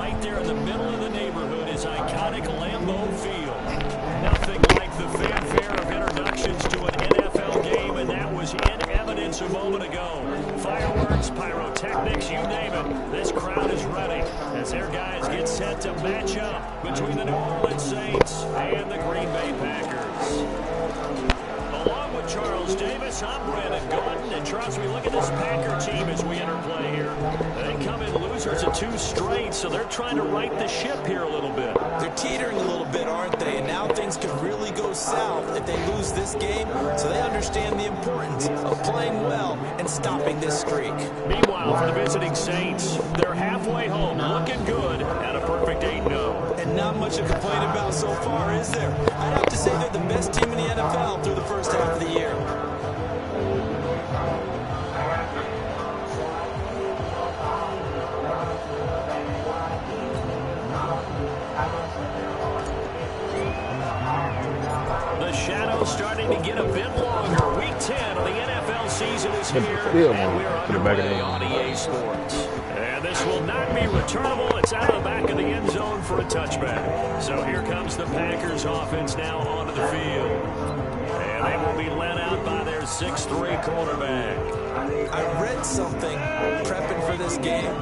right there in the middle of the neighborhood is iconic Lambeau Field. Nothing like the fanfare of introductions to an NFL game, and that was in evidence a moment ago. Fireworks, pyrotechnics, you name it. This crowd is ready as their guys get set to match up between the New Orleans Saints and the Green Bay Packers. Along with Charles Davis, I'm Brandon Gordon. And Charles, we look at this Packer team as we interplay here. They come in losers of 2 straight, so they're trying to right the ship here a little bit. They're teetering a little bit, aren't they? And now things could really go south if they lose this game, so they understand the importance of playing well and stopping this streak. Meanwhile, for the visiting Saints, they're halfway home, looking good at a perfect 8-0. And not much to complain about so far, is there? I'd have to say they're the best team in the NFL through the first half of the year. The shadow's starting to get a bit longer. Week 10 of the NFL season is here, and we're underway on EA Sports. And this will not be returnable. It's out of the back of the end zone for a touchback. So here comes the Packers offense now onto the field. And they will be led out by their 6'3" quarterback. I read something prepping for this game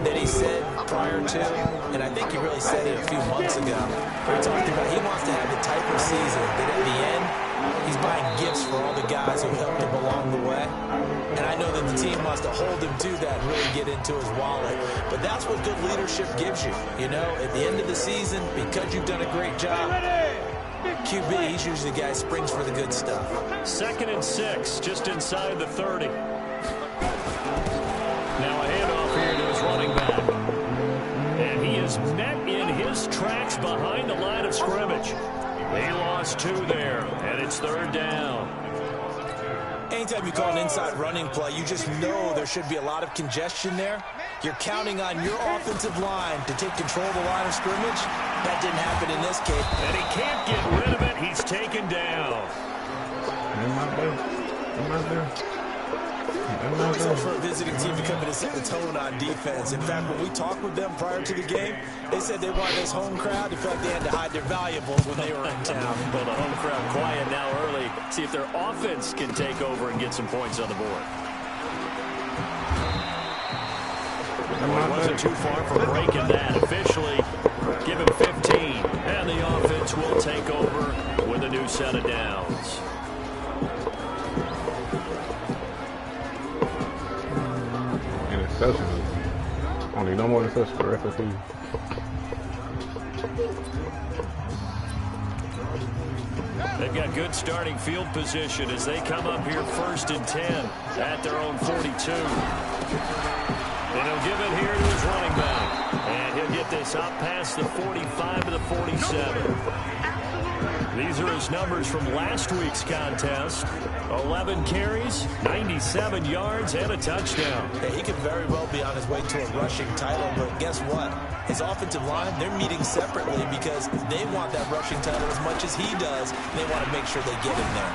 that he said prior to, and I think he really said it a few months ago, where he talked about he wants to have the type of season that at the end, he's buying gifts for all the guys who helped him along the way. And I know that the team wants to hold him to that and really get into his wallet. But that's what good leadership gives you. You know, at the end of the season, because you've done a great job, QB, he's usually the guy who springs for the good stuff. 2nd and 6, just inside the 30. Now a handoff here to his running back. And he is met in his tracks behind the line of scrimmage. He lost 2 there, and it's 3rd down. Anytime you call an inside running play, you just know there should be a lot of congestion there. You're counting on your offensive line to take control of the line of scrimmage. That didn't happen in this case. And he can't get rid of it. He's taken down. Always hope for a visiting team to come in and set the tone on defense. In fact, when we talked with them prior to the game, they said they wanted this home crowd to feel like they had to hide their valuables when they were in town. Well, the home crowd quiet now early. See if their offense can take over and get some points on the board. Well, it wasn't too far from breaking that. Officially, give him 15. And the offense will take over with a new set of downs. Only no more interceptions for the rest of the season. They've got good starting field position as they come up here 1st and 10 at their own 42. And he'll give it here to his running back. And he'll get this up past the 45 to the 47. These are his numbers from last week's contest. 11 carries, 97 yards, and a touchdown. Yeah, he could very well be on his way to a rushing title, but guess what? His offensive line, they're meeting separately because they want that rushing title as much as he does, and they want to make sure they get him there.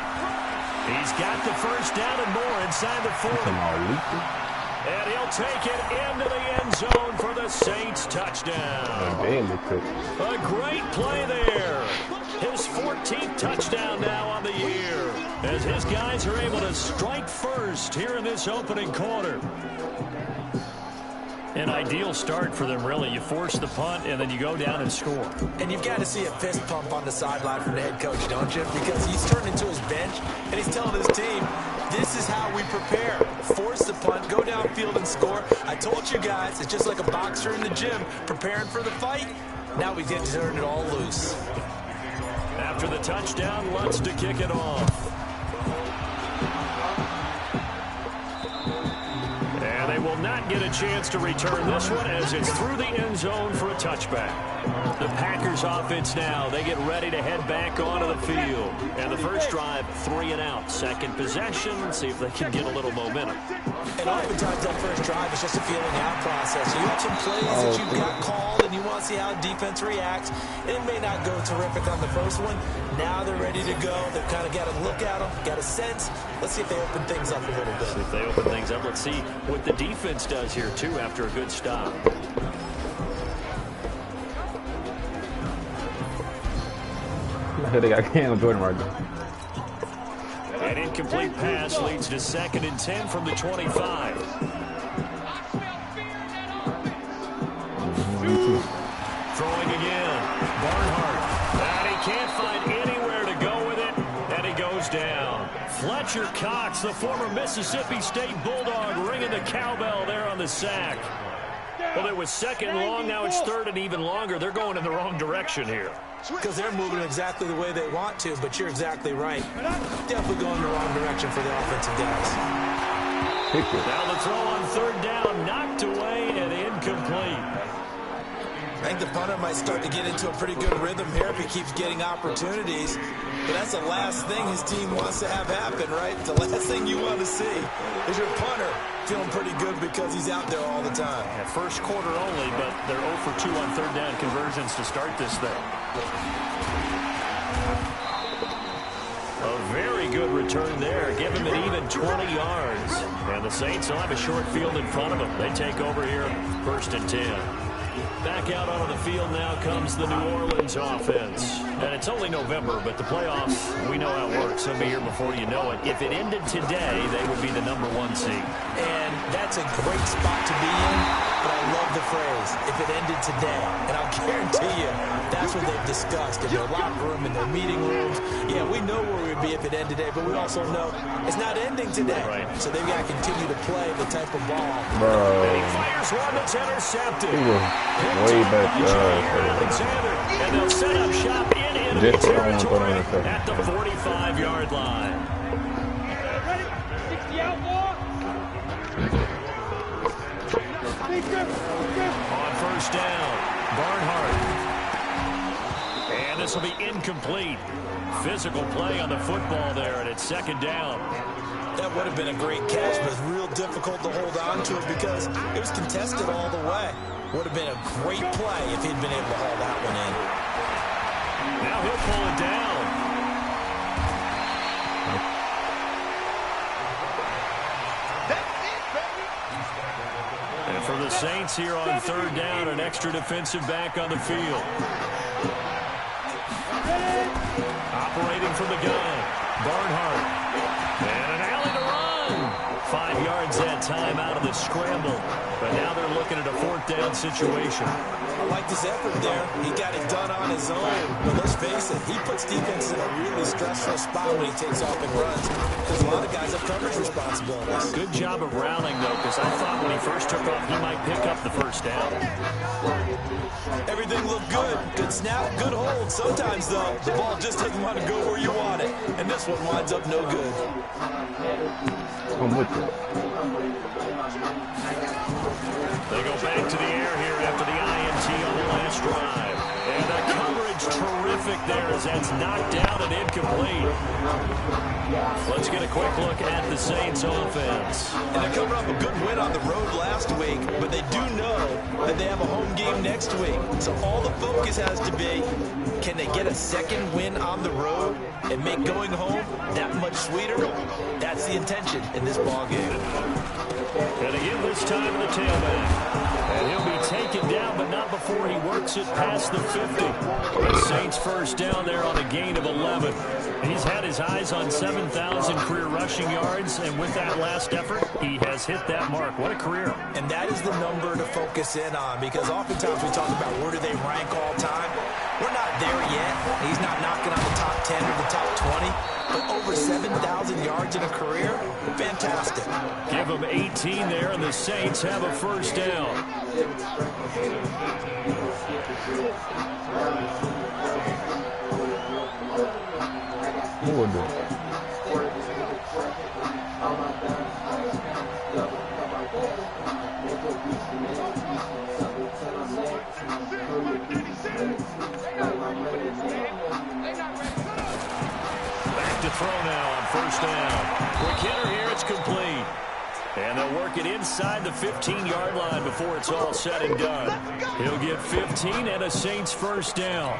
He's got the 1st down and more inside the 40. And he'll take it into the end zone for the Saints touchdown. A great play there. His 14th touchdown now on the year, as his guys are able to strike first here in this opening quarter. An ideal start for them, really. You force the punt, and then you go down and score. And you've got to see a fist pump on the sideline from the head coach, don't you? Because he's turned into his bench, and he's telling his team, this is how we prepare. Force the punt, go downfield and score. I told you guys, it's just like a boxer in the gym, preparing for the fight. Now we get to turn it all loose. After the touchdown, Lutz to kick it off. And they will not get a chance to return this one as it's through the end zone for a touchback. The Packers offense now, they get ready to head back onto the field. And the first drive, 3 and out. Second possession, see if they can get a little momentum. And oftentimes that first drive is just a feeling out process. You have some plays that you've got called and you want to see how defense reacts. It may not go terrific on the first one. Now they're ready to go. They've kind of got to look at them, got a sense. Let's see if they open things up a little bit. See if they open things up. Let's see what the defense does here, too, after a good stop. They got Cam Jordan right there. An incomplete pass leads to 2nd and 10 from the 25. Throwing again. Barnhart. And he can't find anywhere to go with it. And he goes down. Fletcher Cox, the former Mississippi State Bulldog, ringing the cowbell there on the sack. Well, it was 2nd and long. Now it's 3rd and even longer. They're going in the wrong direction here. Because they're moving exactly the way they want to, but you're exactly right. Definitely going in the wrong direction for the offensive guys. Now the throw on 3rd down, knocked away and incomplete. I think the punter might start to get into a pretty good rhythm here if he keeps getting opportunities. But that's the last thing his team wants to have happen, right? The last thing you want to see is your punter feeling pretty good because he's out there all the time. Yeah, first quarter only, but they're 0 for 2 on 3rd down conversions to start this thing. A very good return there. Give him an even 20 yards. And the Saints will have a short field in front of them. They take over here, 1st and 10. Back out onto the field now comes the New Orleans offense. And it's only November, but the playoffs, we know how it works. They'll be here before you know it. If it ended today, they would be the #1 seed. And that's a great spot to be in, but I love the phrase, if it ended today. And I'll guarantee you, that's what they've discussed in their locker room, in their meeting rooms. Yeah, we know where we'd be if it ended today, but we also know it's not ending today. Right. So they've got to continue to play the type of ball. And he fires one that's intercepted. Way back Alexander, and they'll set up shop in enemy territory at the 45-yard line. On 1st down, Barnhart. And this will be incomplete. Physical play on the football there, and it's 2nd down. That would have been a great catch, but it's real difficult to hold on to it because it was contested all the way. Would have been a great play if he'd been able to haul that one in. Now he'll pull it down. And for the Saints here on 3rd down, an extra defensive back on the field. Operating from the gun, Barnhart. And an alley to run. 5 yards that time out of the scramble. But now they're looking at a 4th down situation. I like this effort there. He got it done on his own. But let's face it, he puts defense in a really stressful spot when he takes off and runs. Because a lot of guys have coverage responsibilities. Good job of rounding, though, because I thought when he first took off, he might pick up the 1st down. Everything looked good. Good snap, good hold. Sometimes, though, the ball just doesn't want to go where you want it. And this one winds up no good. I'm with you. They go back to the air here after the INT on the last drive. And the coverage terrific there as that's knocked down and incomplete. Let's get a quick look at the Saints offense. And they're coming off a good win on the road last week, but they do know that they have a home game next week. So all the focus has to be, can they get a 2nd win on the road and make going home that much sweeter? That's the intention in this ball game. And again this time to the tailback. And he'll be taken down, but not before he works it past the 50. The Saints 1st down there on a gain of 11. He's had his eyes on 7,000 career rushing yards, and with that last effort, he has hit that mark. What a career. And that is the number to focus in on, because oftentimes we talk about where do they rank all time. We're not there yet. He's not knocking on the top 10 or the top 20, but over 7,000 yards in a career, fantastic. Give him 18 there, and the Saints have a 1st down. Who would do? Back to throw now on 1st down. Quick hitter here, it's complete. And they'll work it inside the 15-yard line before it's all said and done. He'll get 15 and a Saints 1st down.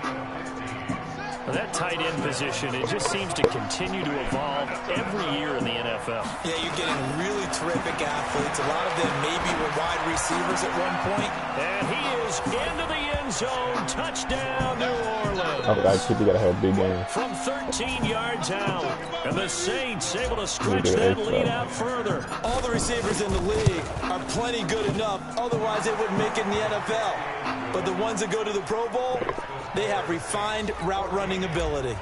Well, that tight end position, it just seems to continue to evolve every year in the NFL. Yeah, you're getting really terrific athletes. A lot of them maybe were wide receivers at one point. And he is into the end end zone. Touchdown, New Orleans. Okay, you gotta have a big game. From 13 yards out. And the Saints able to stretch that lead out further. All the receivers in the league are plenty good enough. Otherwise, they wouldn't make it in the NFL. But the ones that go to the Pro Bowl, they have refined route running ability.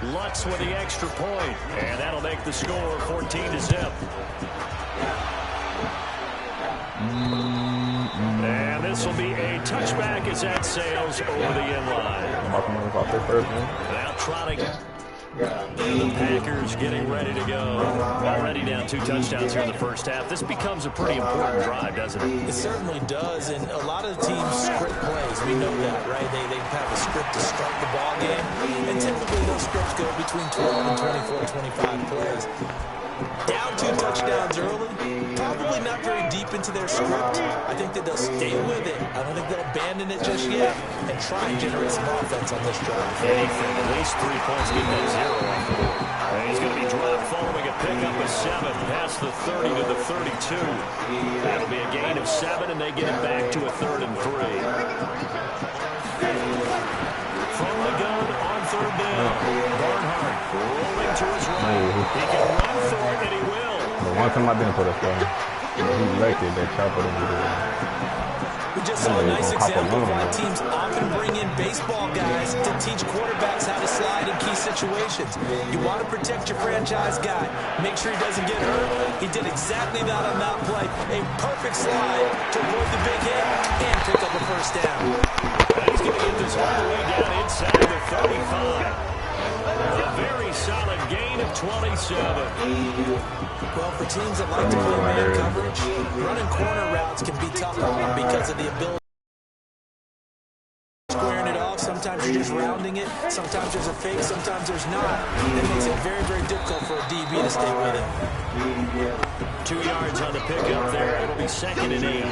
Lutz with the extra point, and that'll make the score 14-0. And this will be a touchback as that sails over the end line. Now trotting. The Packers getting ready to go. Already down 2 touchdowns here in the first half. This becomes a pretty important drive, doesn't it? It certainly does, and a lot of the teams script plays. We know that, right? They have a script to start the ball game, and typically those scripts go between 12 and 24, 25 plays. Down 2 touchdowns early, probably not very deep into their script. I think that they'll stay with it. I don't think they'll abandon it just yet and try and generate some offense on this drive. Anything, at least 3 points, get that 0 off the board. And he's going to be dropped following a pickup of 7 past the 30 to the 32. That'll be a gain of 7, and they get it back to a 3rd and 3. From the gun on 3rd down, Barnhart rolling to his right. He can run for it, and he will. The one time I didn't put a star, he elected that chopper to be there. We just saw a nice example of why teams often bring in baseball guys to teach quarterbacks how to slide in key situations. You want to protect your franchise guy. Make sure he doesn't get hurt. He did exactly that on that play. A perfect slide to avoid the big hit and pick up a first down. And he's going to get this all the way down inside the 35. A very solid gain of 27. Well, for teams that like to play man coverage, running corner routes can be tough on them because of the ability of squaring it off. Sometimes you're just rounding it. Sometimes there's a fake. Sometimes there's not. That makes it very, very difficult for a DB to stay with it. 2 yards on the pickup there. It'll be 2nd and 8.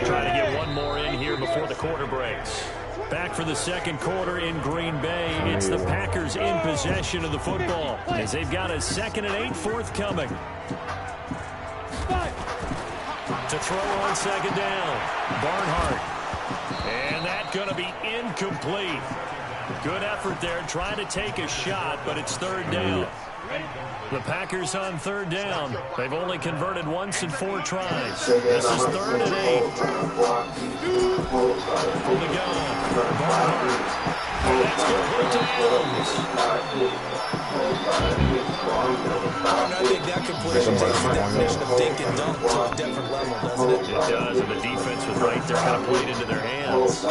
Trying to get one more in here before the quarter breaks. Back for the second quarter in Green Bay. It's the Packers in possession of the football as they've got a 2nd and 8 forthcoming. To throw on 2nd down, Barnhart. And that's going to be incomplete. Good effort there trying to take a shot, but it's 3rd down. The Packers on 3rd down. They've only converted once in 4 tries. This is 3rd and 8. From the gun, Barnhart. That's complete to Adams. I think that completion takes the definition of dink and dunk to a different level, doesn't it? It does, and the defense was right there, kind of played into their hands.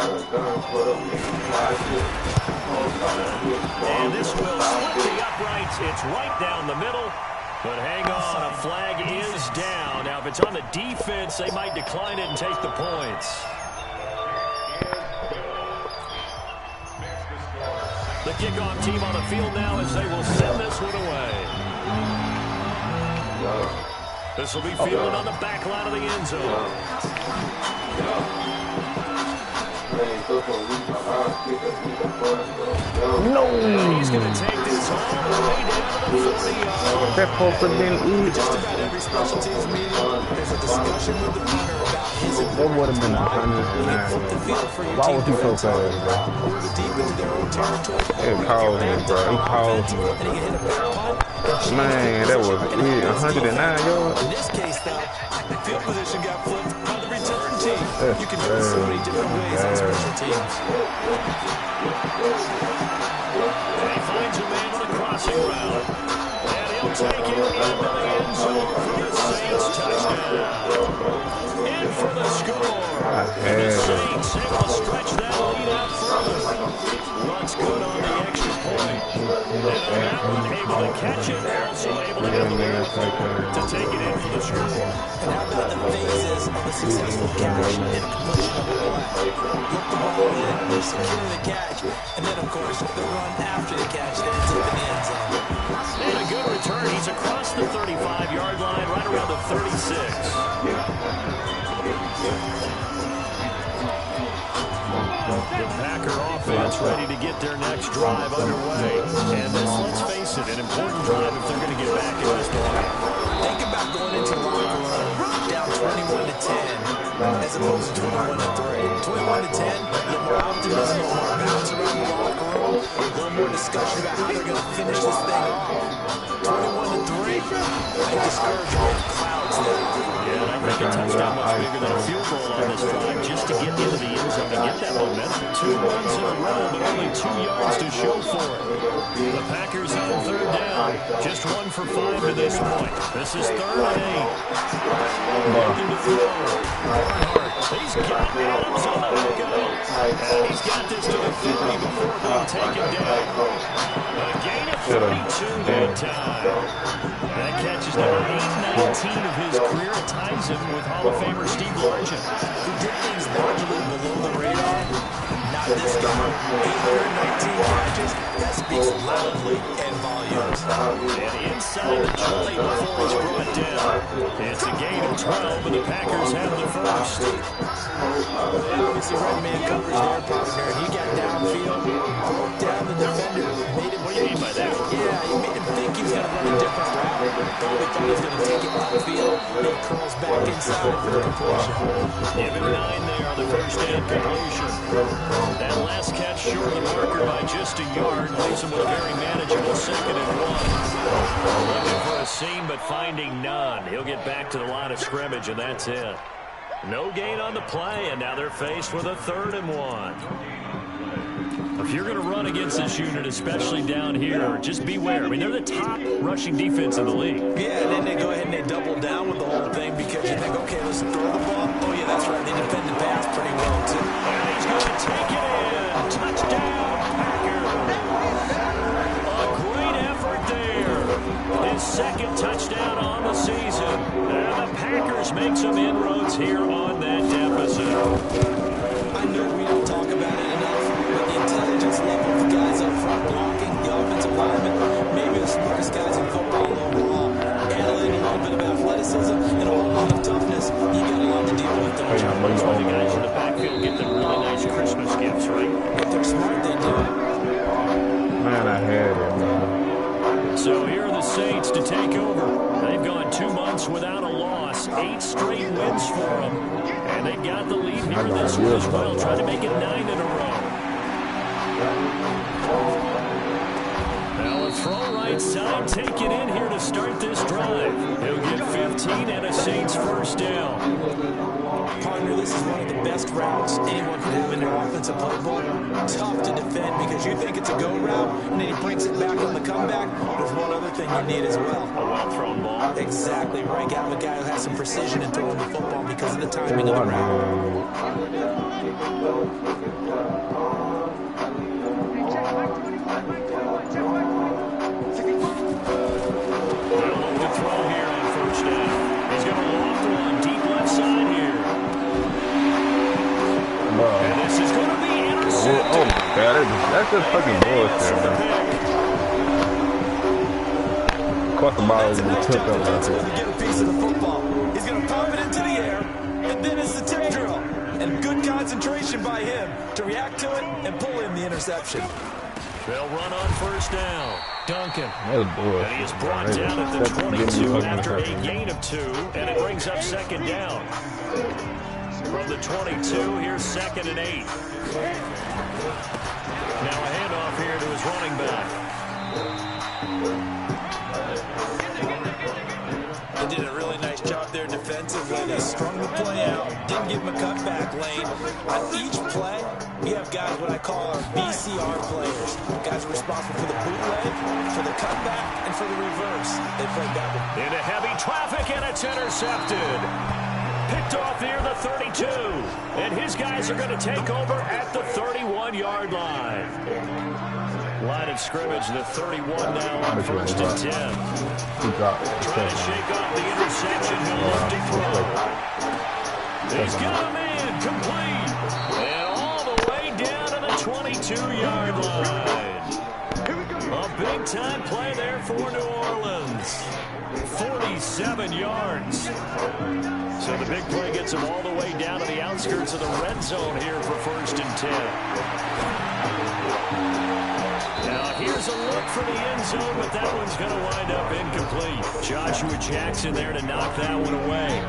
And this will split the uprights. It's right down the middle. But hang on, a flag is down. Now, if it's on the defense, they might decline it and take the points. The kickoff team on the field now as they will send this one away. This will be fielded on the back line of the end zone. No! He's going to take this all the way down to the 40-yard. That post didn't eat. Just about every special teams meeting, there's a discussion with the punter about his That would have been 109. Why was he so fast, bro? deep into their own territory. It called him, bro. He called him. And he can hit a back punt. Man, that was it. 109 yards. In this case, though, field position got flipped by the return team. That's You can do it so many different ways on special teams. And he finds a man on a crossing route. And he'll take it into the end zone for the Saints touchdown. In for the score. And the Saints able to stretch that lead out further. Lutz good on the extra point. And on that one, able to catch it. Also able to get the to take it in for the score. And how about the phases of the successful catch and completion of the play? Look the ball in, secure the catch, and then, of course, the run after the catch that ends up in the end zone. And a good return. He's across the 35-yard line, right around the 36. The Packer offense ready to get their next drive underway. And this, let's face it, an important drive if they're going to get back in this ball. Think about going into the locker room down 21-10 as opposed to 21-3. 21-10, a little more optimism, a little more bounce around the locker room, a little more discussion about how they're going to finish this thing off. 21-3, I think discouragement clouds that. Yeah, and I think a touchdown much bigger than a field goal on this drive just to get into the end zone and get that momentum. 2 runs in a row, but only 2 yards to show for it. The Packers on third down, just 1 for 5 to this point. This is 3rd and 8. Looking to throw. Barnhart, he's got Adams on the go. And he's got this to the 30 before being taken down. A gain of 32 that time. That catch is number 819 of his career. It ties him with Hall of Famer Steve Largent, who did things largely below the radar. Not this time. 819 catches. That speaks loudly and volumes. And inside the 20 before he's brought down. It's a gain of 12, and the Packers have the first. Obviously, red man covers their partner. He got downfield, broke down the defender. What do you mean by that? Yeah, he made him think he was going to run a different route. Probably thought he was going to take it upfield. He curls back inside for the completion. Give him 9 there on the first down completion. That last catch short of the marker by just a yard leaves him with a very manageable 2nd and 1. Looking for a seam, but finding none. He'll get back to the line of scrimmage, and that's it. No gain on the play, and now they're faced with a 3rd and 1. If you're going to run against this unit, especially down here, just beware. I mean, they're the top rushing defense in the league. Yeah, and then they go ahead and they double down with the whole thing because you think, okay, let's throw the ball. Oh, yeah, that's right. They defend the pass pretty well, too. And he's going to take it in. Touchdown, Packers. A great effort there. His 2nd touchdown on the season. And the Packers make some inroads here on that deficit. I know we don't talk about it enough, but the intelligence level of the guys up front blocking, the offensive linemen, maybe the smartest guys in football overall, add in a little bit of athleticism and a whole lot of toughness. You got a lot to deal with, don't you? That's why the guys in the backfield get them really nice Christmas gifts, right? If they're smart, they do. Man, I had it, man. So here are the Saints to take over. They've gone 2 months without a loss, 8 straight wins for them. And they got the lead here in this one as well, trying to make it 9 in a row. Now a throw right side, take it in here to start this drive. He'll get 15 and a Saints first down. Partner, this is one of the best routes anyone could have in their offensive playbook. Tough to defend because you think it's a go route, and then he brings it back on the comeback. There's one other thing you need as well. A well-thrown ball. Exactly right. Got a guy who has some precision in throwing the football because of the timing of the route. Oh my God, that's just fucking bullshit, man. Caught the ball with the tip up. That's going to get a piece of the football. He's going to pump it into the air, and then it's the tip drill. And good concentration by him to react to it and pull in the interception. They'll run on first down. Duncan. And he is brought down at the 22 after a gain of 2, and it brings up 2nd down. From the 22, here's 2nd and 8. Now a handoff here to his running back. They did a really nice job there defensively. They strung the play out, didn't give him a cutback lane. On each play, we have guys what I call our BCR players. Guys are responsible for the bootleg, for the cutback, and for the reverse. They played that one. Into heavy traffic, and it's intercepted. Picked off near the 32. And his guys are going to take over at the 31-yard line. Line of scrimmage, the 31 now on 1st and 10. Trying to shake off the interception. He'll look to throw. He's got him in, complete. And all the way down to the 22-yard line. A big-time play there for New Orleans. 47 yards. So the big play gets him all the way down to the outskirts of the red zone here for 1st and 10. Now here's a look for the end zone, but that one's going to wind up incomplete. Joshua Jackson there to knock that one away.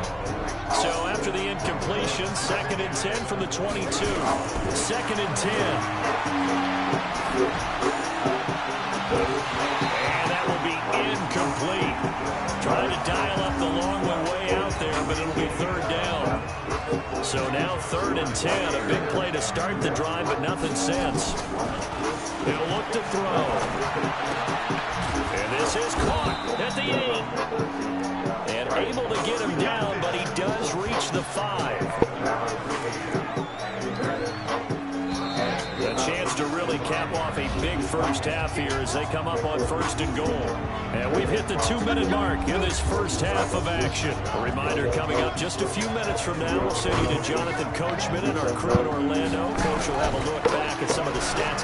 So after the incompletion. 2nd and 10 from the 22. 2nd and 10. And that will be incomplete. Trying to dial up the long one way out there, but it'll be 3rd down. So now 3rd and 10. A big play to start the drive, but nothing since. They'll look to throw. And this is caught at the 8. And able to get him down, but he does reach the 5. A chance to really cap off a big first half here as they come up on 1st and goal. And we've hit the 2-minute mark in this first half of action. A reminder coming up just a few minutes from now. We'll send you to Jonathan Coachman and our crew in Orlando. Coach will have a look back at some of the stats.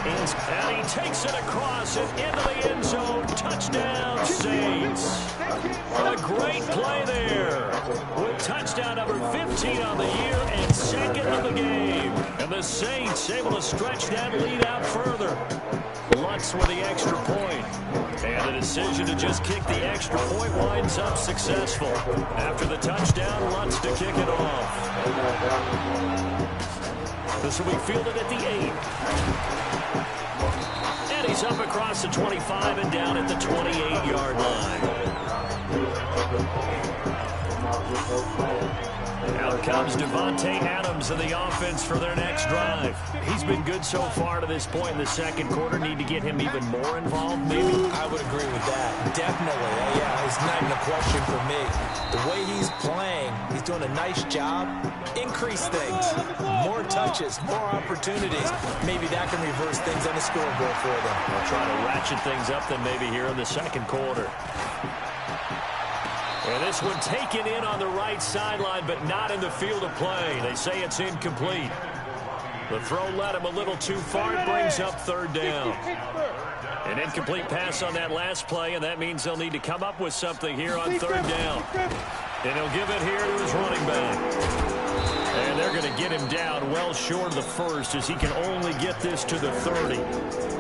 And he takes it across and into the end zone. Touchdown, Saints. A great play there. With touchdown number 15 on the year and 2nd of the game. And the Saints able to stretch that lead out further. Lutz with the extra point. And the decision to just kick the extra point winds up successful. After the touchdown, Lutz to kick it off. This will be fielded at the 8. And he's up across the 25 and down at the 28-yard line. Out comes Devontae Adams in the offense for their next drive. He's been good so far to this point in the 2nd quarter. Need to get him even more involved, maybe? I would agree with that. Definitely. Yeah, it's not even a question for me. The way he's playing, he's doing a nice job. Increase things. More touches, more opportunities. Maybe that can reverse things on the scoreboard for them. They'll try to ratchet things up then maybe here in the 2nd quarter. And this one taken in on the right sideline, but not in the field of play. They say it's incomplete. The throw led him a little too far. It brings up 3rd down. An incomplete pass on that last play, and that means they'll need to come up with something here on 3rd down. And he'll give it here to his running back. And they're going to get him down well short of the 1st as he can only get this to the 30.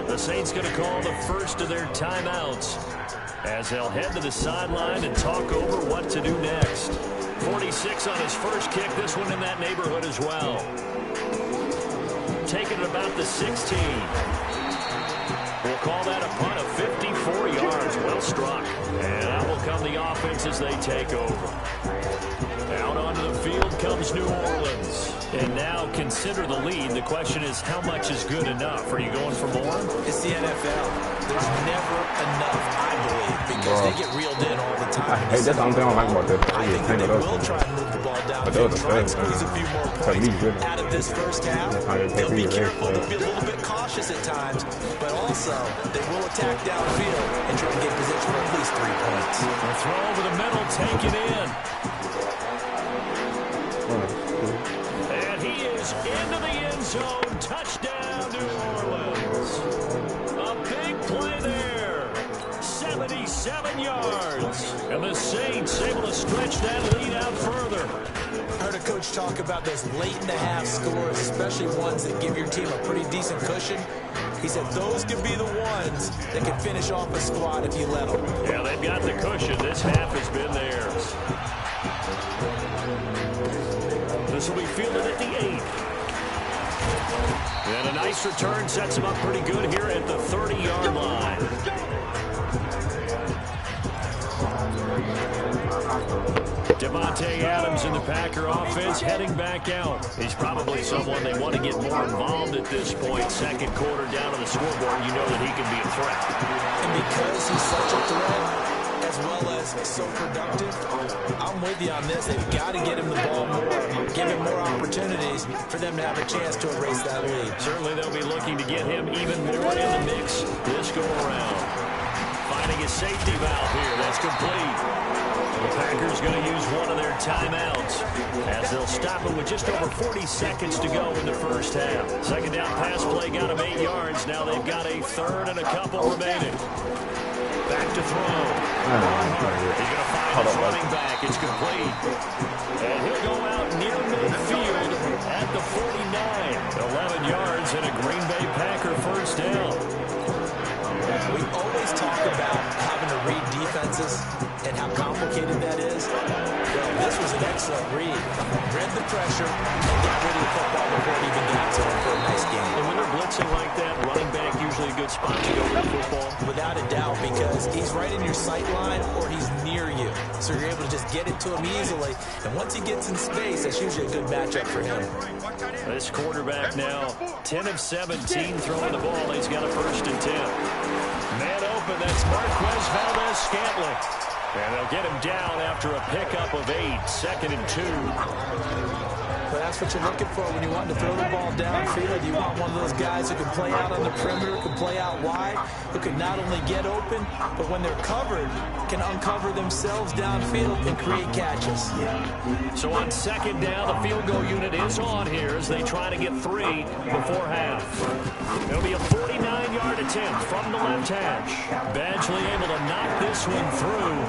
The Saints going to call the first of their timeouts as they'll head to the sideline and talk over what to do next. 46 on his first kick, this one in that neighborhood as well. Taking it about the 16. We'll call that a punt of 54 yards. Well struck. And out will come the offense as they take over. Out onto the field comes New Orleans. And now consider the lead. The question is, how much is good enough? Are you going for more? It's the NFL. There's never enough, I believe, because they get reeled in all the time. Hey, that's the only thing I don't like about this. I think that they will try and move the ball down and try and squeeze a few more points out of this first half. They'll be careful. They'll be a little bit cautious at times, but also they will attack downfield and try to get position for at least 3 points. The throw over the middle, taken in. And he is into the end zone. Touchdown, New Orleans. A big play there. 77 yards. And the Saints able to stretch that lead out further. I heard a coach talk about those late-in-the-half scores, especially ones that give your team a pretty decent cushion. He said those could be the ones that can finish off a squad if you let them. Yeah, they've got the cushion. This half has been theirs. This will be fielded at the 8. And a nice return sets him up pretty good here at the 30-yard line. Devontae Adams in the Packer offense heading back out. He's probably someone they want to get more involved at this point. 2nd quarter down on the scoreboard, you know that he can be a threat. And because he's such a threat, as well as so productive, I'm with you on this. They've got to get him the ball more, give him more opportunities for them to have a chance to erase that lead. Certainly they'll be looking to get him even more in the mix this go-around. Finding a safety valve here. That's complete. The Packers going to use one of their timeouts as they'll stop it with just over 40 seconds to go in the first half. 2nd down pass play got him 8 yards. Now they've got a 3rd and a couple remaining. Back to throw. He's going to find his running back. It's complete. And he'll go out near midfield at the 49. 11 yards and a Green Bay Packer first down. We always talk about having to read defense defenses and how complicated that is. Well, this was an excellent read. Read the pressure and got rid of the football before it even got to him for a nice game. And when they're blitzing like that, running back usually a good spot to go with the football. Without a doubt, because he's right in your sight line or he's near you. So you're able to just get it to him easily. And once he gets in space, that's usually a good matchup for him. This quarterback now, 10 of 17 throwing the ball. He's got a 1st and 10. Man open, that's Marquez Valdez-Scantling. And they'll get him down after a pickup of 8, 2nd and 2. But that's what you're looking for when you want to throw the ball downfield. You want one of those guys who can play out on the perimeter, can play out wide, who can not only get open, but when they're covered, can uncover themselves downfield and create catches. So on 2nd down, the field goal unit is on here as they try to get 3 before half. It'll be a 49-yard attempt from the left hash. Badgley able to knock this one through,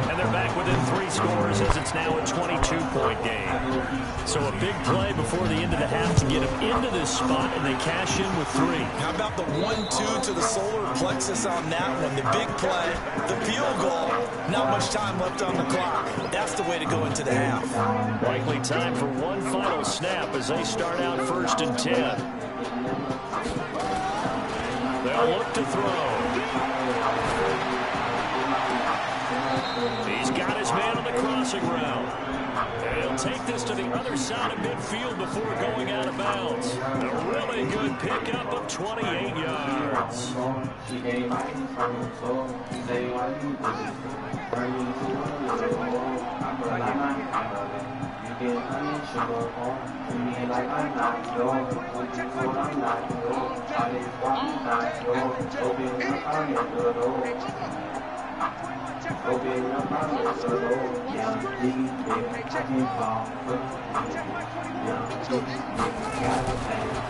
and they're back within 3 scores as it's now a 22-point game. So a big play before the end of the half to get him into this spot, and they cash in with 3. How about the 1-2 to the solar plexus on that one? The big play, the field goal, not much time left on the clock. That's the way to go into the half. Likely time for one final snap as they start out 1st and 10. They'll look to throw. He's got his man on the crossing route. And he'll take this to the other side of midfield before going out of bounds. A really good pickup of 28 yards.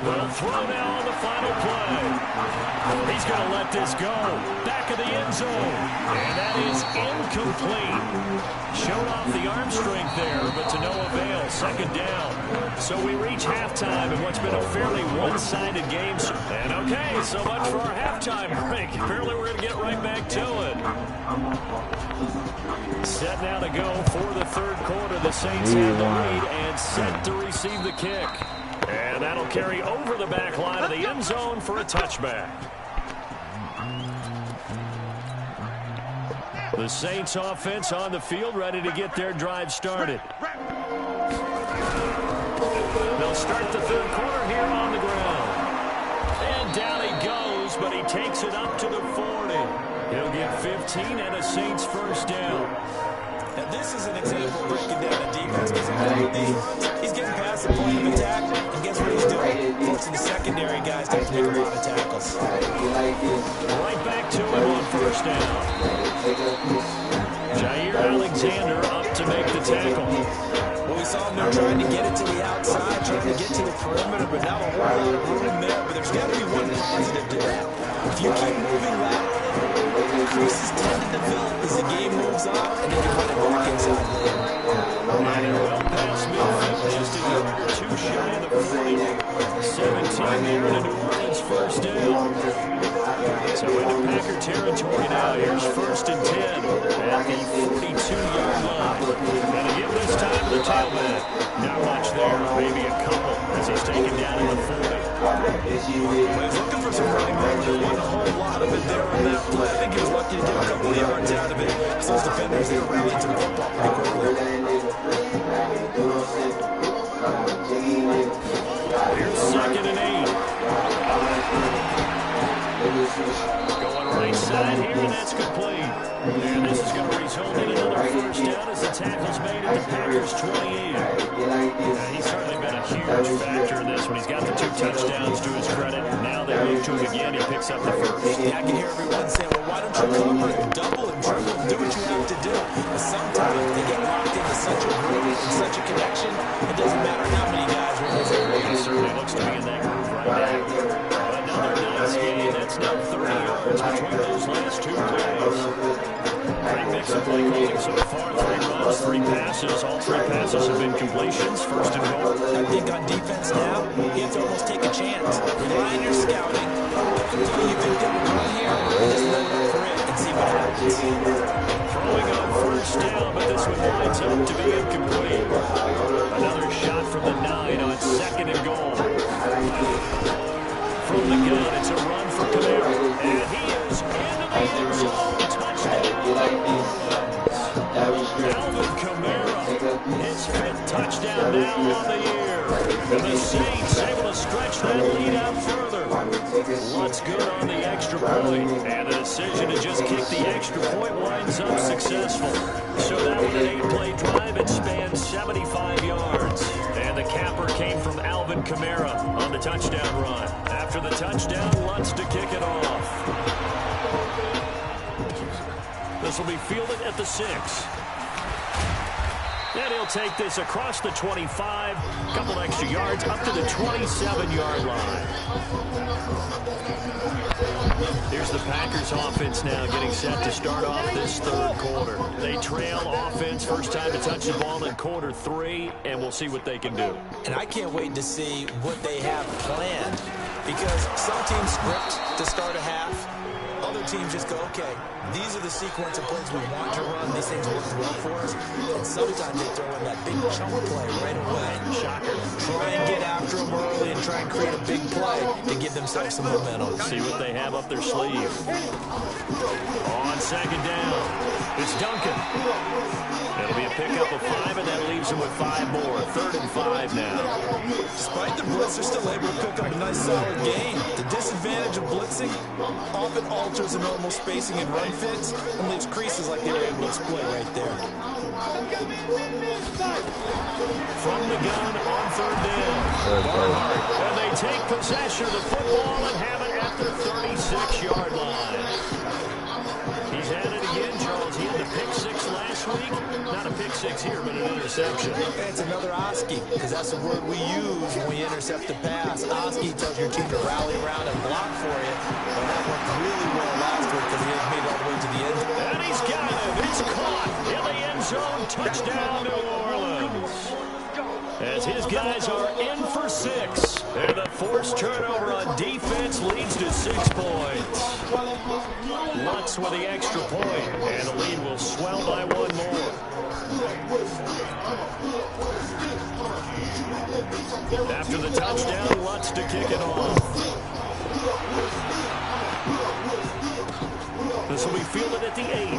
Well, throw now on the final play. He's going to let this go. Back of the end zone. And that is incomplete. Showed off the arm strength there, but to no avail. 2nd down. So we reach halftime in what's been a fairly one-sided game. And okay, so much for our halftime break. Apparently we're going to get right back to it. Set now to go for the 3rd quarter. The Saints have the lead and set to receive the kick. And that'll carry over the back line of the end zone for a touchback. The Saints offense on the field, ready to get their drive started. They'll start the 3rd quarter here on the ground. And down he goes, but he takes it up to the 40. He'll get 15 and a Saints 1st down. Now this is an example of breaking down the defense. He's getting past the point of attack, and guess what he's doing? Forcing the secondary guys to make a lot of tackles. Right back to him on 1st down. Jair Alexander up to make the tackle. Well, we saw him there trying to get it to the outside, trying to get to the perimeter, but not a whole lot of room there. But there's got to be one positive to that. If you keep moving laterally, creases tend to develop as the game moves on, and then you put it back inside. And they're well past midfield, just a yard or 2 shy of the 40. 17 there in a New Orleans 1st down. So into Packer territory now. Here's 1st and 10 at the 42-yard line. And to give this time to the tailback. Not much there, maybe a couple as he's taken down in the 40. Well, he's looking for some running room. There wasn't a whole lot of it there on that play. I think he was lucky to get a couple of yards out of it. So those defenders, they were rallying to the football pretty quickly. Here's 2nd and 8. Going right side here, and that's complete. And this is going to result in another 1st down as the tackle's made at the Packers' 28. He's certainly been a huge factor in this one. He's got the 2 touchdowns to his credit. Now they move to him again. He picks up the 1st. Yeah, I can hear everyone saying, well, why don't you cover and double and triple and do what you have to do? But sometimes they get locked into such a group and such a connection, it doesn't matter how many guys are in this area. He certainly looks to be in that group right now. Another nice game. That's now 30 yards between those last 2 plays. Great mix of play calling so far. 3 runs, 3 passes. All 3 passes have been completions. 1st and goal. I think on defense now, you have to almost take a chance. Rely on your scouting. You've been doing one here, just load up for it and see see what happens. Throwing on first down, but this one winds up to be incomplete. Another shot from the 9 on 2nd and goal. From the gun, it's a run for Camara. And he is into the end zone. Touchdown. Alvin Kamara, his 5th touchdown now on the year. And the Saints able to stretch that lead out further. Lutz good on the extra point. And the decision to just kick the extra point winds up successful. So that was an 8-play drive. It spanned 75 yards. And the capper came from Alvin Kamara on the touchdown run. After the touchdown, Lutz to kick it off. This will be fielded at the 6. And he'll take this across the 25, a couple extra yards, up to the 27-yard line. Here's the Packers offense now getting set to start off this 3rd quarter. They trail offense, first time to touch the ball in quarter 3, and we'll see what they can do. And I can't wait to see what they have planned, because some teams script to start a half. Other teams just go, okay, these are the sequence of plays we want to run. These things work well for us. And sometimes they throw in that big chunk play right away. Shocker. Try and get after them early and try and create a big play to give themselves some momentum. See what they have up their sleeve. On 2nd down, it's Duncan. It'll be a pickup of 5, and that leaves him with 5 more. 3rd and 5 now. Despite the blitz, they're still able to pick up a nice solid gain. The disadvantage of blitzing often alters the normal spacing and run fits and leaves creases like they were able to exploit right there. From the gun on 3rd down. And they take possession of the football and have it at the 36-yard line. He's had it again, Charles. He had the pick 6 last week. Not a pick 6 here, but an interception. It's another OSCE, because that's the word we use when we intercept a pass. OSCE tells your team to rally around and block for you. But that worked really well last week because he has made it all the way to the end. And he's got him. It's caught in the end zone. Touchdown, New Orleans. As his guys are in for 6. And the forced turnover on defense leads to 6 points. Lutz with the extra point, and the lead will swell by 1 more. After the touchdown, Lutz to kick it off. This will be fielded at the 8.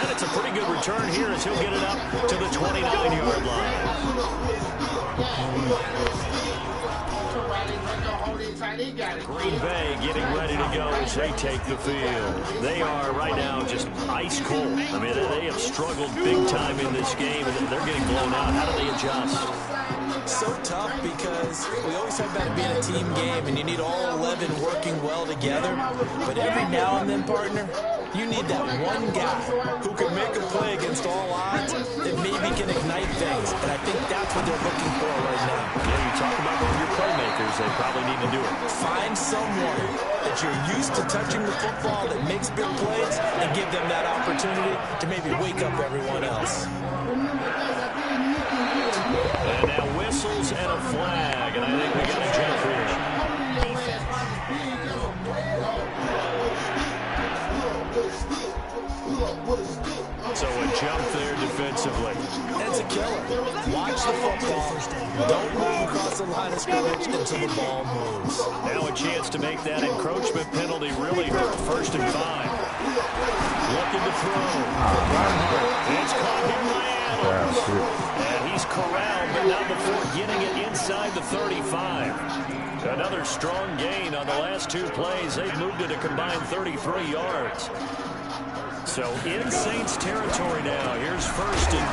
And it's a pretty good return here as he'll get it up to the 29-yard line. Green Bay getting ready to go as they take the field. They are right now just ice cold. I mean, they have struggled big time in this game, and they're getting blown out. How do they adjust? So tough because we always talk about it being a team game, and you need all 11 working well together. But every now and then, partner, you need that one guy who can make a play against all odds that maybe can ignite things. And I think that's what they're looking for right now. Yeah, you talk about one of your playmakers. They probably need to do it. Find someone that you're used to touching the football that makes big plays and give them that opportunity to maybe wake up everyone else. And now whistles and a flag, and I think we got a jump here. So a jump there defensively. It's a killer. Watch the football. Don't move across the line of scrimmage until the ball moves. Now a chance to make that encroachment penalty really hurt. 1st and 5. Looking to throw. It's caught him by Adams. And he's corralled, but not before getting it inside the 35. Another strong gain on the last 2 plays. They've moved it a combined 33 yards. So in Saints territory now. Here's 1st and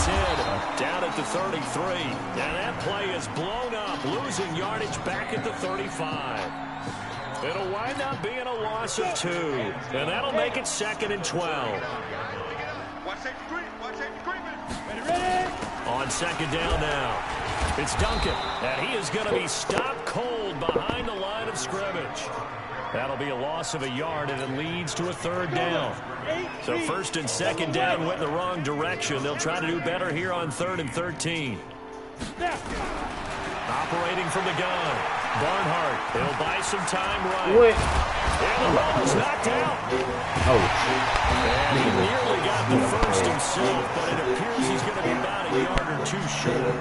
10 down at the 33. And that play is blown up, losing yardage back at the 35. It'll wind up being a loss of 2. And that'll make it 2nd and 12. On 2nd down now. It's Duncan. And he is going to be stopped cold behind the line of scrimmage. That'll be a loss of a yard, and it leads to a 3rd down. So 1st and 2nd down went in the wrong direction. They'll try to do better here on 3rd and 13. Operating from the gun. Barnhart, he'll buy some time right. And the ball is knocked out. Oh. And he nearly got the first himself, but it appears he's going to be about a yard or two short.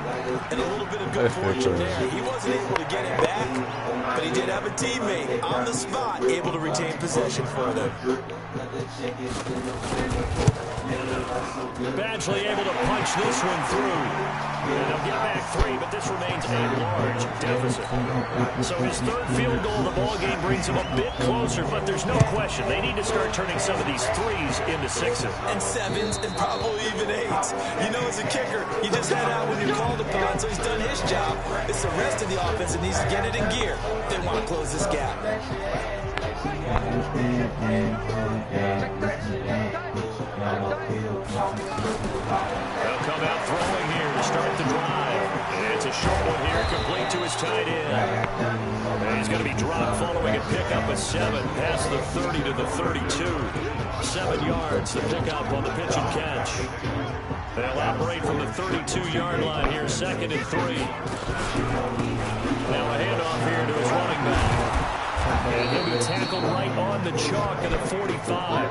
And a little bit of good fortune there. He wasn't able to get it back, but he did have a teammate on the spot able to retain possession for them. Badgley able to punch this one through. And they'll get back 3, but this remains a large deficit. So his third field goal of the ball game brings him a bit closer, but there's no question they need to start turning some of these 3s into 6s. And 7s and probably even 8s. You know, as a kicker, you just head out when you're called upon, so he's done his job. It's the rest of the offense that needs to get it in gear if they want to close this gap. They'll come out throwing here to start the drive. It's a short one here, complete to his tight end. And he's going to be dropped following a pickup of 7, past the 30 to the 32. 7 yards, the pickup on the pitch and catch. They'll operate from the 32-yard line here, 2nd and 3. Now a handoff here to his running back. And he'll be tackled right on the chalk at the 45.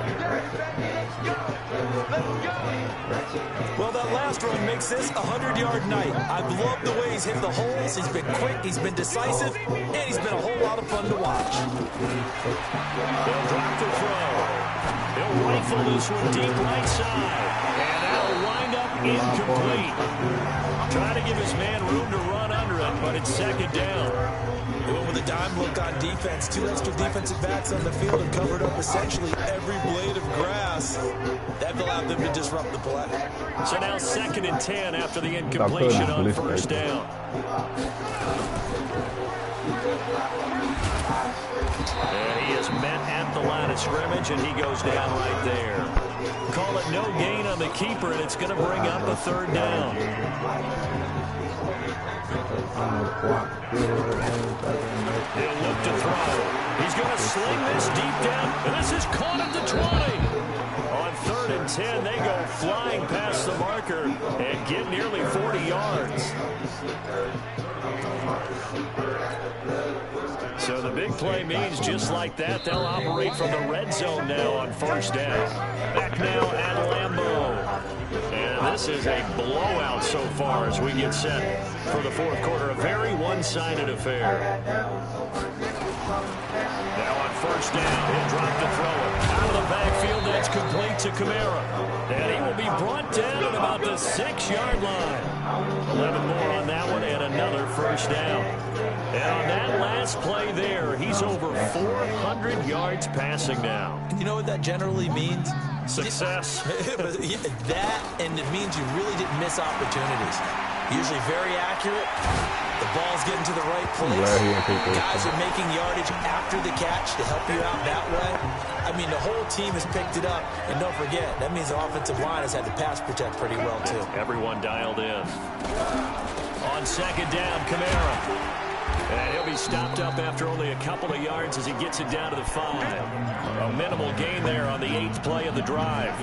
Well, that last run makes this a 100-yard night. I've loved the way he's hit the holes. He's been quick, he's been decisive, and he's been a whole lot of fun to watch. They'll drop the throw. They'll rifle this one deep right side. And that'll wind up incomplete. Trying to give his man room to run under it, but it's 2nd down. Well, with a dime look on defense, 2 extra defensive backs on the field have covered up essentially every blade of grass. That allowed them to disrupt the play. So now 2nd and 10 after the incompletion on 1st down. And he is met at the line of scrimmage, and he goes down right there. Call it no gain on the keeper, and it's going to bring up a 3rd down. He'll look to throw. He's going to sling this deep down, and this is caught at the 20. On 3rd and 10, they go flying past the marker and get nearly 40 yards. So the big play means just like that, they'll operate from the red zone now on 1st down. Back now at Lambeau. And this is a blowout so far as we get set for the 4th quarter. A very one-sided affair. Now on 1st down, he'll drop the thrower. Out of the backfield, that's complete to Kamara. And he will be brought down at about the 6-yard line. 11 more on that one and another 1st down. And on that last play there, he's over 400 yards passing now. You know what that generally means? Success. That, and it means you really didn't miss opportunities. Usually very accurate. The ball's getting to the right place. Guys are making yardage after the catch to help you out that way. I mean, the whole team has picked it up. And don't forget, that means the offensive line has had to pass protect pretty well, too. Everyone dialed in. On 2nd down, Kamara. And he'll be stopped up after only a couple of yards as he gets it down to the 5. A minimal gain there on the 8th play of the drive.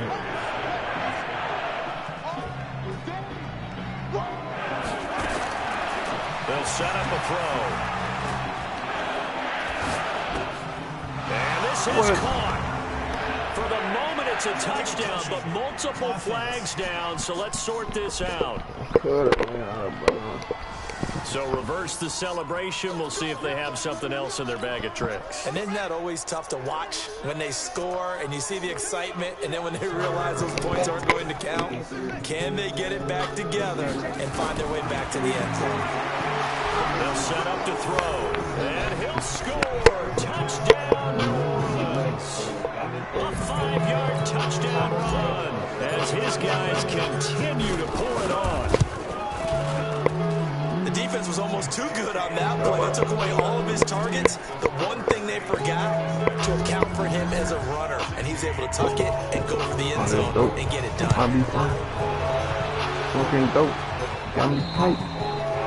They'll set up a throw. And this is caught. For the moment, it's a touchdown, but multiple flags down, so let's sort this out. So reverse the celebration. We'll see if they have something else in their bag of tricks. And isn't that always tough to watch when they score and you see the excitement, and then when they realize those points aren't going to count? Can they get it back together and find their way back to the end zone? They'll set up to throw, and he'll score. Touchdown, Woods. A 5-yard touchdown run as his guys continue to pull it on. The defense was almost too good on that play. They took away all of his targets. The one thing they forgot, to account for him as a runner, and he's able to tuck it and go for the end zone and get it done.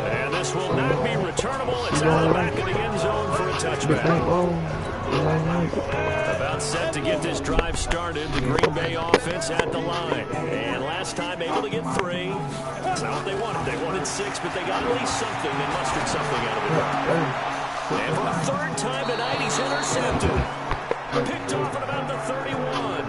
And this will not be returnable. It's out of the back of the end zone for a touchback. About set to get this drive started. The Green Bay offense at the line. And last time able to get 3. That's not what they wanted. They wanted 6, but they got at least something. They mustered something out of it. And for a 3rd time tonight, he's intercepted. Picked off at about the 31.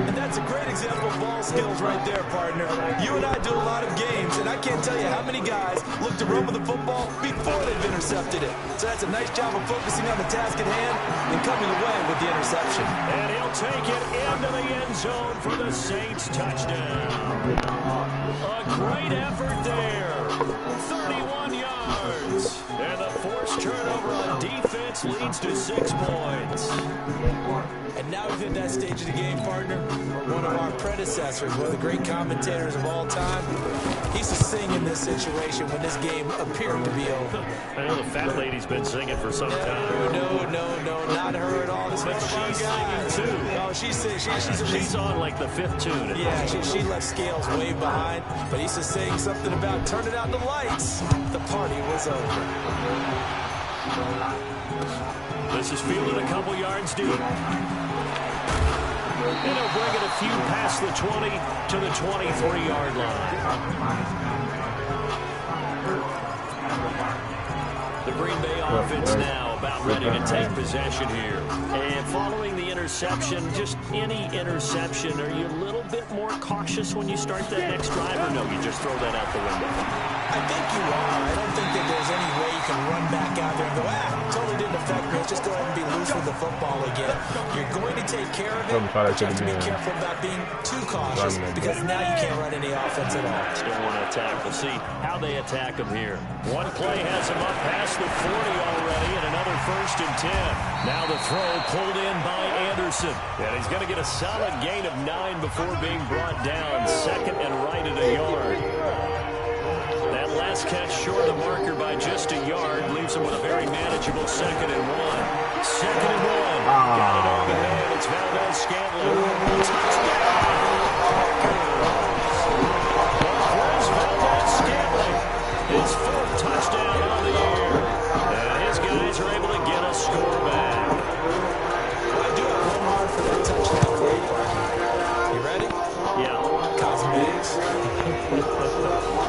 And that's a great example of ball skills right there, partner. You and I do a lot of games, and I can't tell you how many guys look to run with the football before they've intercepted it. So that's a nice job of focusing on the task at hand and coming away with the interception. And he'll take it into the end zone for the Saints touchdown. A great effort there. 31 yards. And the forced turnover on defense leads to 6 points. And now we've hit that stage of the game, partner. One of our predecessors, one of the great commentators of all time, he used to sing in this situation when this game appeared to be over. I know the fat lady's been singing for some time. No, not her at all. This But she's singing too. No, she's on like the 5th tune. Yeah, she left Scales way behind, but he used to saying something about turning out the lights. The party was over. This is fielded a couple yards deep. And he'll bring it a few past the 20 to the 23-yard line. The Green Bay offense now about ready to take possession here. And following the interception, just any interception, are you a little bit more cautious when you start that next drive, or no, you just throw that out the window? I think you are. I don't think that there's any way you can run back out there and go, totally didn't affect me. Just go ahead and be loose with the football again. You're going to take care of it, but you have to be careful about being too cautious because now you can't run any offense at all. Still want to attack. We'll see how they attack him here. One play has him up past the 40 already, and another 1st and 10. Now the throw pulled in by Anderson. And he's going to get a solid gain of 9 before being brought down. 2nd and right at a yard. That last catch short of the marker by just a yard leaves him with a very manageable 2nd and 1. 2nd and 1. Got it over the head. It's Valdez Scantling. Touchdown. Packers. Valdez Scantling. His 4th touchdown on the year. And his guys are able to get a score back. Well, I do have one more for that touchdown for you. You ready? Yeah. Cosmetics.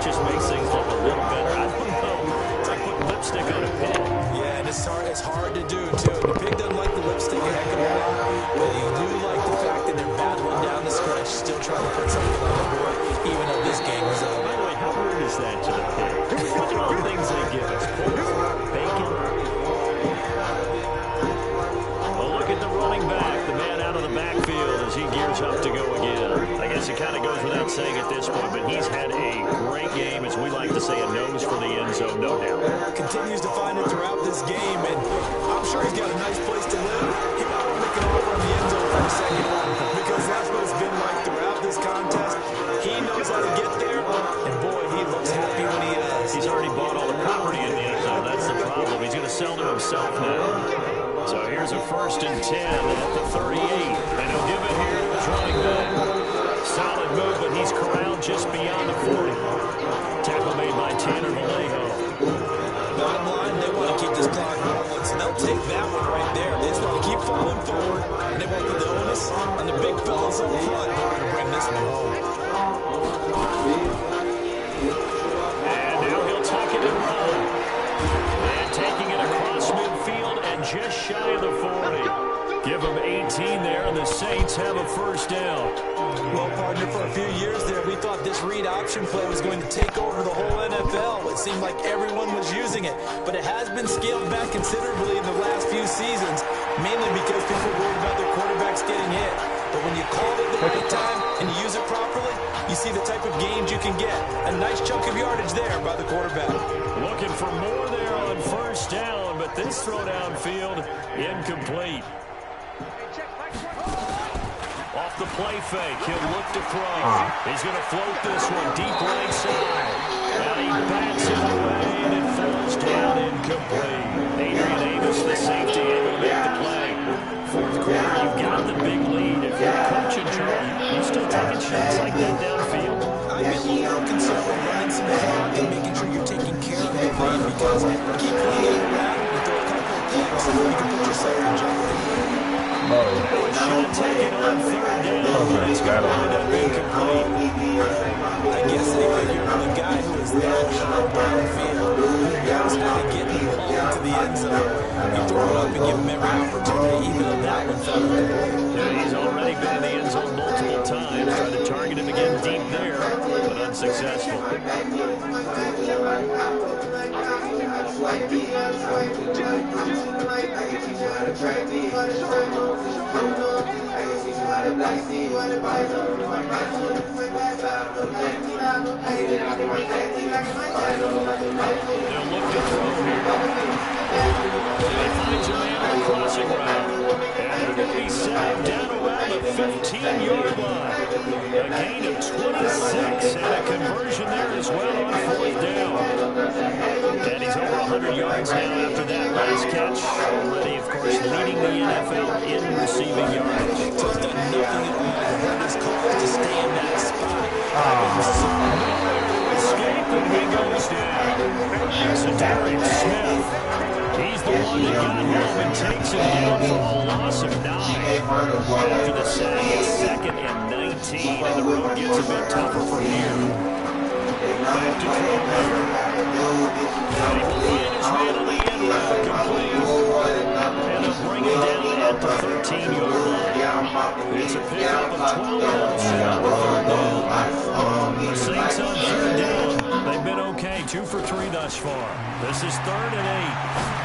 Just makes things look a little better. I don't know. It's like putting lipstick on a pig. Yeah, and it's hard to do, too. The pig doesn't like the lipstick a heck of a lot, but you do like the fact that they're battling down the stretch, still trying to put something on the board, even though this game is over. By the way, how weird is that to the pig? Look at all the things they give us. Pork, bacon. Well, look at the running back, the man out of the backfield as he gears up to go again. I guess it kind of goes without saying at this point, but he's had a great game, as we like to say, a nose for the end zone, no doubt. Continues to find it throughout this game, and I'm sure he's got a nice place to live. He might want to make an offer on the end zone for a second one, because that's what it's been like throughout this contest. He knows how to get there, and boy, he looks happy when he is. He's already bought all the property in the end zone. That's the problem. He's going to sell to himself now. So here's a 1st and 10 at the 38. And he'll give it here to his running back. Solid move, but he's corralled just beyond the 40. Tackle made by Tanner Vallejo. Bottom line, they want to keep this clock rolling, so they'll take that one right there. They just want to keep falling forward, and they won't put the onus on the big fellas up front to bring this one home. And now he'll tuck it and run. And taking it across midfield and just shy of the 40. Give him 18 there, and the Saints have a 1st down. Well, partner, for a few years there, we thought this read option play was going to take over the whole NFL. It seemed like everyone was using it, but it has been scaled back considerably in the last few seasons, mainly because people are worried about their quarterbacks getting hit. But when you call it at the right time and you use it properly, you see the type of gains you can get. A nice chunk of yardage there by the quarterback. Looking for more there on 1st down, but this throw downfield incomplete. Off the play fake, he'll look to throw. He's going to float this one deep right side. And he bats it away, and it falls down incomplete. Adrian Amos, the safety, able to make the play. 4th quarter, you've got the big lead. If you're coaching, Charlie, you still taking shots like that downfield? I'd be a little concerned with running some clock and making sure you're taking care of the lead, because keep running it around and throw a couple of kicks, and you can put yourself in jeopardy. Should take it on 3rd down, but it's going to wind up incomplete. I guess they figure with a guy who is that sharp downfield, instead of getting the ball into the end zone, you throw it up and give him every opportunity successful. They'll look to throw here. They find a man on the crossing route. And they're going to be set down around the 15-yard line. A gain of 26 and a conversion there as well on 4th down. And he's over 100 yards now after that last catch. Already, of course, leading the NFL in receiving yardage. So he's done nothing at all. Heard his call to stay in that spot. Escape, and he goes down. So Derek Smith, he's the one that got home and takes him down for a loss of 9. After the sack, it's 2nd and 19, and the road gets a bit tougher from here. Back to throw here. And he will find his man on the end route, complete. And they'll bring him down at the 13-yard line. It's a pickup of 12 yards on 3rd down. The Saints on 3rd down. They've been okay, 2 for 3 thus far. This is 3rd and 8.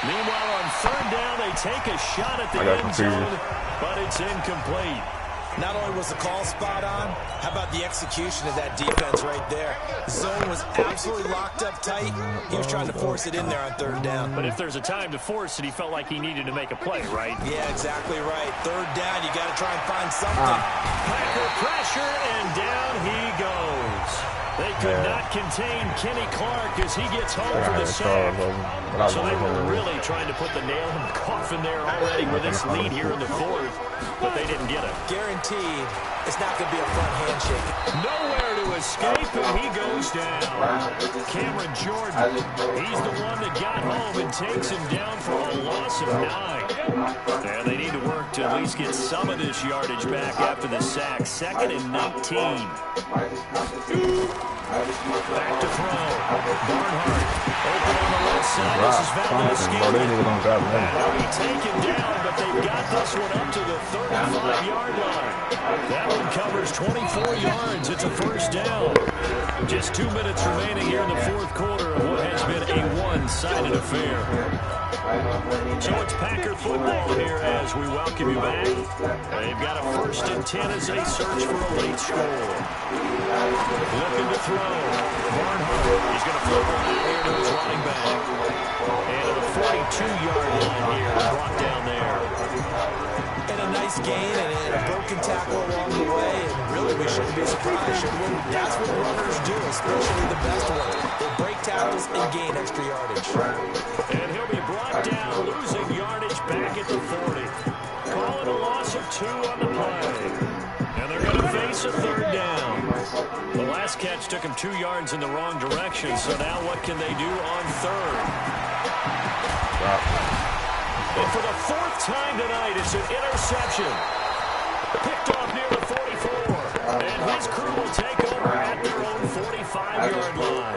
Meanwhile, on 3rd down, they take a shot at the end zone, but it's incomplete. Not only was the call spot on, how about the execution of that defense right there? Zone was absolutely locked up tight. He was trying to force it in there on 3rd down. But if there's a time to force it, he felt like he needed to make a play, right? Yeah, exactly right. 3rd down, you got to try and find something. Packer pressure, and down he goes. They could not contain Kenny Clark as he gets home for the sack. So they were really trying to put the nail in the coffin there already with this lead here in the 4th, but they didn't get it. Guaranteed, it's not going to be a front handshake. Nowhere to escape, and he goes down. Cameron Jordan, he's the one that got home and takes him down for a loss of 9. And they need to work to at least get some of this yardage back after the sack. 2nd and 19. Back to throw. Barnhart open on the left side. This is Valdez-Scantling. That'll be taken down, but they've got this one up to the 35-yard line. That one covers 24 yards. It's a 1st down. Just 2 minutes remaining here in the 4th quarter of what has been a one-sided affair. So it's Packer football here as we welcome you back. They've got a 1st and 10 as they search for a late score. Looking to throw. Barnhart, he's going to flip one out here to his running back. And the 42-yard line here, brought down there. And a nice gain and a broken tackle along the way. And really, we shouldn't be surprised. That's what runners do, especially the best ones. They break tackles and gain extra yardage. And he'll be brought down, losing yardage back at the 40. Call it a loss of 2 on the play. And they're going to face a 3rd down. The last catch took him 2 yards in the wrong direction, so now what can they do on 3rd? And for the 4th time tonight, it's an interception. Picked off near the 44. And his crew will take over at their own 45-yard line.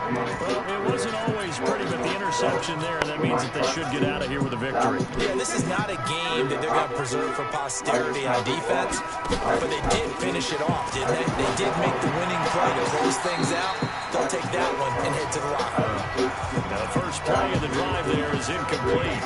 Well, it wasn't always pretty, but the interception there, that means that they should get out of here with a victory. Yeah, this is not a game that they're going to preserve for posterity on defense, but they did finish it off, didn't they? They did make the winning play to close things out. They'll take that one and head to the locker room. Now, the first play of the drive there is incomplete.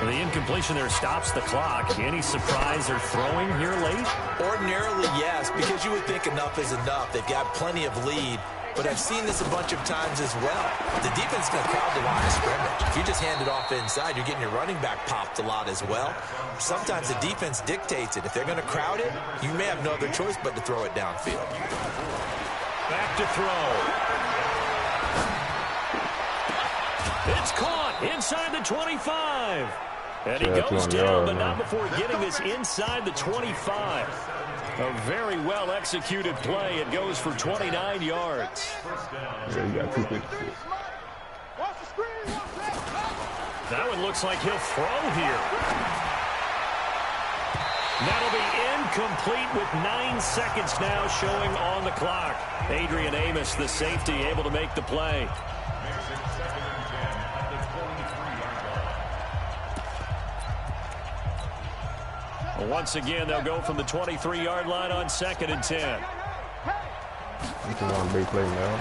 The incompletion there stops the clock. Any surprise they're throwing here late? Ordinarily, yes, because you would think enough is enough. They've got plenty of lead. But I've seen this a bunch of times as well. The defense is going to crowd the line of scrimmage. If you just hand it off inside, you're getting your running back popped a lot as well. Sometimes the defense dictates it. If they're going to crowd it, you may have no other choice but to throw it downfield. Back to throw. It's caught inside the 25. And he goes down, but not before getting this inside the 25. A very well-executed play. It goes for 29 yards. Yeah, you got 256. That one looks like he'll throw here. That'll be incomplete with 9 seconds now showing on the clock. Adrian Amos, the safety, able to make the play. Once again, they'll go from the 23-yard line on 2nd and 10. This is on big play now.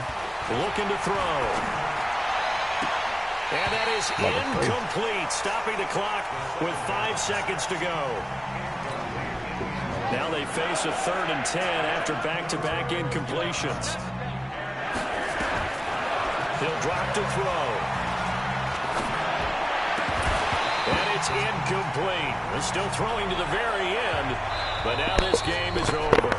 Looking to throw. And that is incomplete, stopping the clock with 5 seconds to go. Now they face a 3rd and 10 after back-to-back incompletions. He'll drop to throw. And it's incomplete. They're still throwing to the very end, but now this game is over.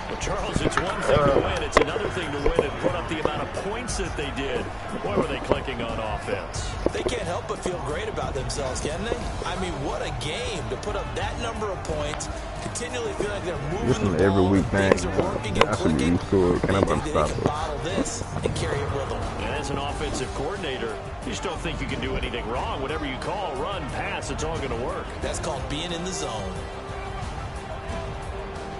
Well, Charles, it's one thing to win. It's another thing to win and put up the amount of points that they did. Boy, were they clicking on offense. They can't help but feel great about themselves, can they? I mean, what a game to put up that number of points, continually feel like they're moving the every ball, week, man. things are working and I should be clicking. used to it. They And I'm think that they unstoppable. can bottle this and carry it with them. And as an offensive coordinator, you just don't think you can do anything wrong. Whatever you call, run, pass, it's all going to work. That's called being in the zone.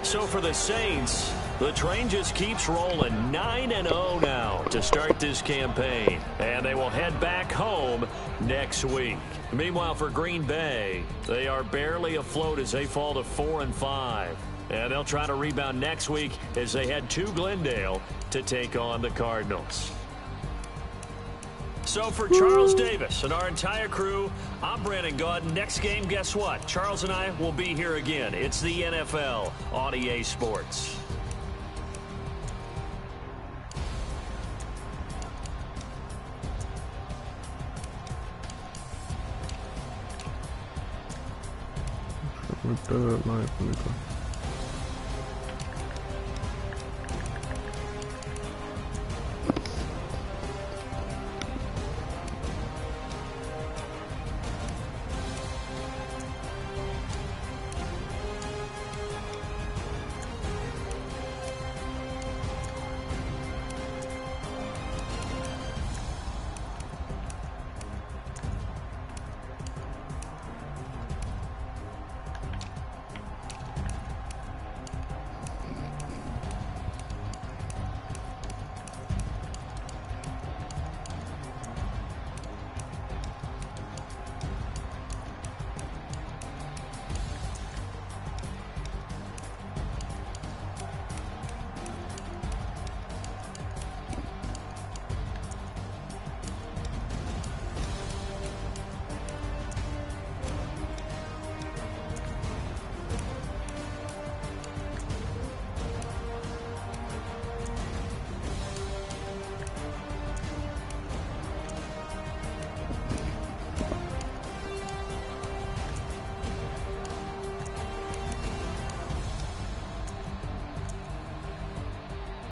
So for the Saints, the train just keeps rolling. 9-0 now to start this campaign. And they will head back home next week. Meanwhile, for Green Bay, they are barely afloat as they fall to 4-5. And they'll try to rebound next week as they head to Glendale to take on the Cardinals. So for Charles Davis and our entire crew, I'm Brandon Gaudin. Next game, guess what? Charles and I will be here again. It's the NFL on EA Sports. Third line,